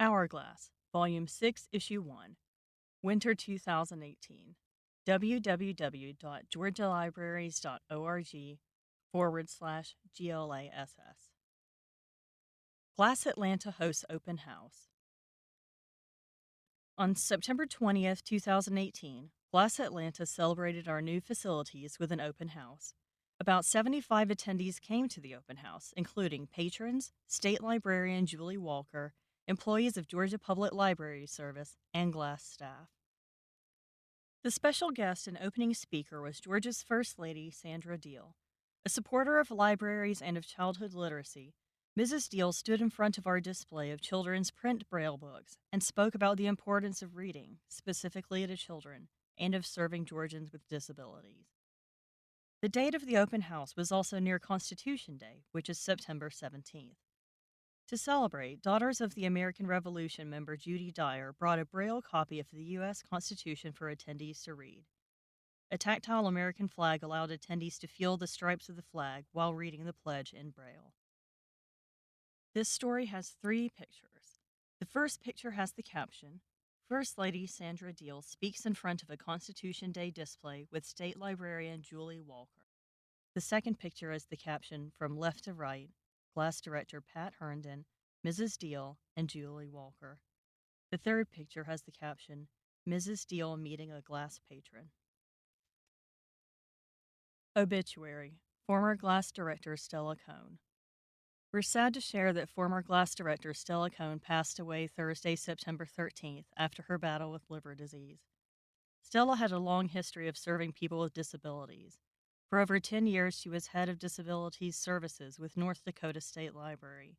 HourGLASS, Volume 6, Issue 1, Winter 2018, www.georgialibraries.org/GLASS. Glass Atlanta hosts open house. On September 20th, 2018, Glass Atlanta celebrated our new facilities with an open house. About 75 attendees came to the open house, including patrons, State Librarian Julie Walker, employees of Georgia Public Library Service, and Glass staff. The special guest and opening speaker was Georgia's First Lady, Sandra Deal. A supporter of libraries and of childhood literacy, Mrs. Deal stood in front of our display of children's print Braille books and spoke about the importance of reading, specifically to children, and of serving Georgians with disabilities. The date of the open house was also near Constitution Day, which is September 17th. To celebrate, Daughters of the American Revolution member Judy Dyer brought a Braille copy of the U.S. Constitution for attendees to read. A tactile American flag allowed attendees to feel the stripes of the flag while reading the pledge in Braille. This story has 3 pictures. The first picture has the caption, First Lady Sandra Deal speaks in front of a Constitution Day display with State Librarian Julie Walker. The second picture has the caption, From Left to Right, Glass Director Pat Herndon, Mrs. Deal, and Julie Walker. The third picture has the caption, Mrs. Deal meeting a Glass patron. Obituary, former Glass Director Stella Cohn. We're sad to share that former Glass Director Stella Cohn passed away Thursday, September 13th, after her battle with liver disease. Stella had a long history of serving people with disabilities. For over 10 years, she was head of disabilities services with North Dakota State Library.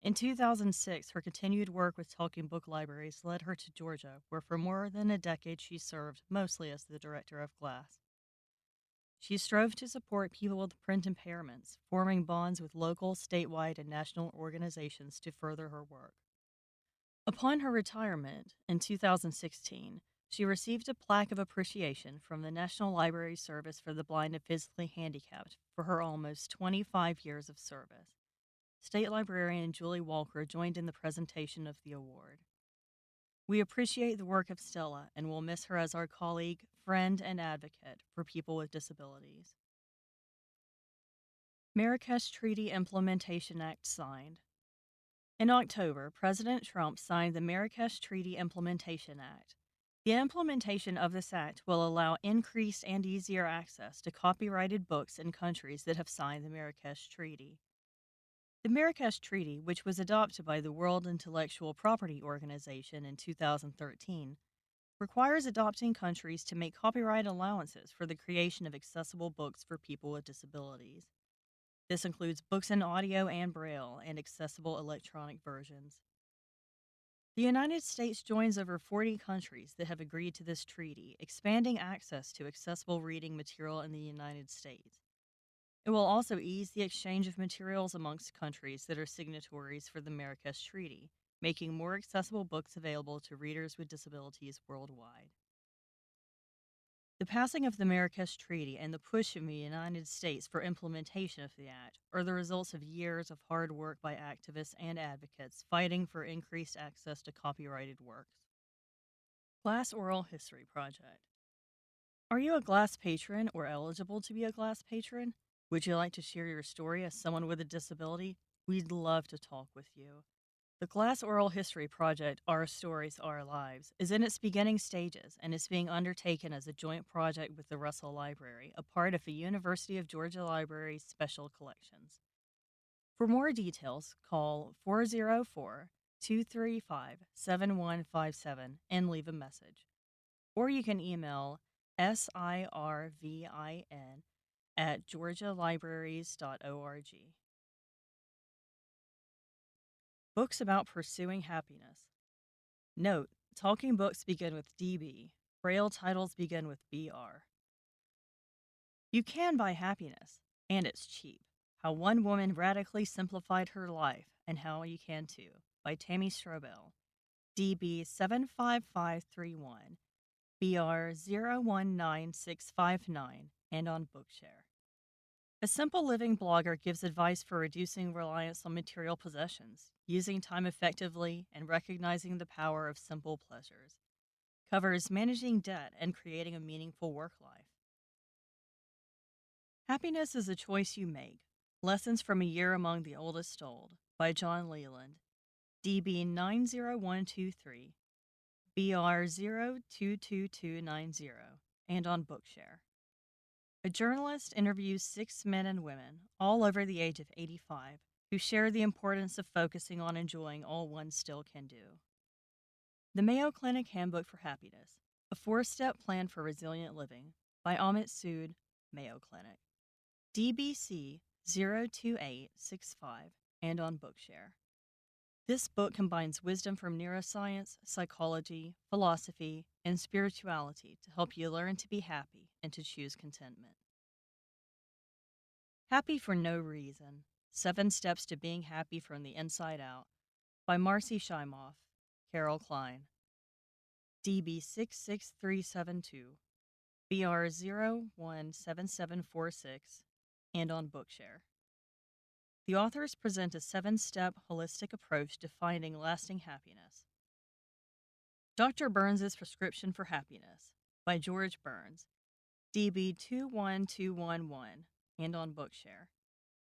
In 2006, her continued work with Talking Book Libraries led her to Georgia, where for more than a decade she served, mostly as the director of Glass. She strove to support people with print impairments, forming bonds with local, statewide, and national organizations to further her work. Upon her retirement in 2016, she received a plaque of appreciation from the National Library Service for the Blind and Physically Handicapped for her almost 25 years of service. State Librarian Julie Walker joined in the presentation of the award. We appreciate the work of Stella and will miss her as our colleague, friend, and advocate for people with disabilities. Marrakesh Treaty Implementation Act signed. In October, President Trump signed the Marrakesh Treaty Implementation Act. The implementation of this act will allow increased and easier access to copyrighted books in countries that have signed the Marrakesh Treaty. The Marrakesh Treaty, which was adopted by the World Intellectual Property Organization in 2013, requires adopting countries to make copyright allowances for the creation of accessible books for people with disabilities. This includes books in audio and Braille and accessible electronic versions. The United States joins over 40 countries that have agreed to this treaty, expanding access to accessible reading material in the United States. It will also ease the exchange of materials amongst countries that are signatories for the Marrakesh Treaty, making more accessible books available to readers with disabilities worldwide. The passing of the Marrakesh Treaty and the push in the United States for implementation of the Act are the results of years of hard work by activists and advocates fighting for increased access to copyrighted works. Glass Oral History Project. Are you a Glass patron or eligible to be a Glass patron? Would you like to share your story as someone with a disability? We'd love to talk with you. The Glass Oral History Project, Our Stories, Our Lives, is in its beginning stages and is being undertaken as a joint project with the Russell Library, a part of the University of Georgia Library's Special Collections. For more details, call 404-235-7157 and leave a message. Or you can email sirvin@georgialibraries.org. Books about pursuing happiness. Note, talking books begin with DB. Braille titles begin with BR. You can buy happiness, and it's cheap. How One Woman Radically Simplified Her Life, and How You Can Too, by Tammy Strobel. DB 75531, BR 019659, and on Bookshare. A simple living blogger gives advice for reducing reliance on material possessions, using time effectively, and recognizing the power of simple pleasures. Covers managing debt and creating a meaningful work life. Happiness is a choice you make. Lessons from a Year Among the Oldest Old by John Leland, DB 90123, BR 022290, and on Bookshare. A journalist interviews 6 men and women, all over the age of 85, who share the importance of focusing on enjoying all one still can do. The Mayo Clinic Handbook for Happiness, a 4-step plan for resilient living by Amit Sood, Mayo Clinic, DBC 02865, and on Bookshare. This book combines wisdom from neuroscience, psychology, philosophy, and spirituality to help you learn to be happy and to choose contentment. Happy for No Reason: 7 Steps to Being Happy from the Inside Out by Marcy Shimoff, Carol Klein, DB 66372, BR 017746, and on Bookshare. The authors present a 7-step holistic approach to finding lasting happiness. Dr. Burns's Prescription for Happiness by George Burns, DB 21211, and on Bookshare.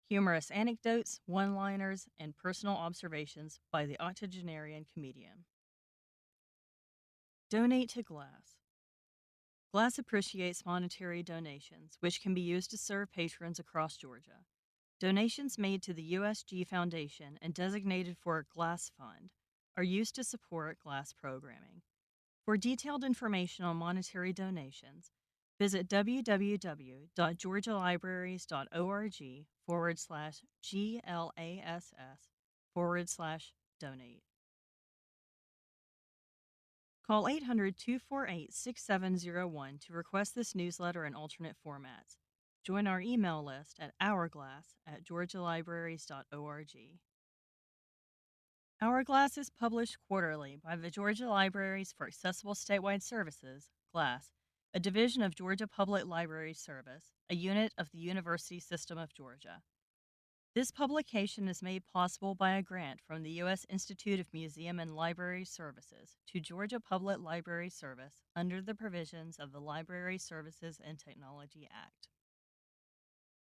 Humorous anecdotes, one-liners, and personal observations by the octogenarian comedian. Donate to GLASS. GLASS appreciates monetary donations, which can be used to serve patrons across Georgia. Donations made to the USG Foundation and designated for a GLASS fund are used to support GLASS programming. For detailed information on monetary donations, visit www.georgialibraries.org/GLASS/donate. Call 800-248-6701 to request this newsletter in alternate formats. Join our email list at hourglass@georgialibraries.org. HourGLASS is published quarterly by the Georgia Libraries for Accessible Statewide Services, GLASS, a division of Georgia Public Library Service, a unit of the University System of Georgia. This publication is made possible by a grant from the U.S. Institute of Museum and Library Services to Georgia Public Library Service under the provisions of the Library Services and Technology Act.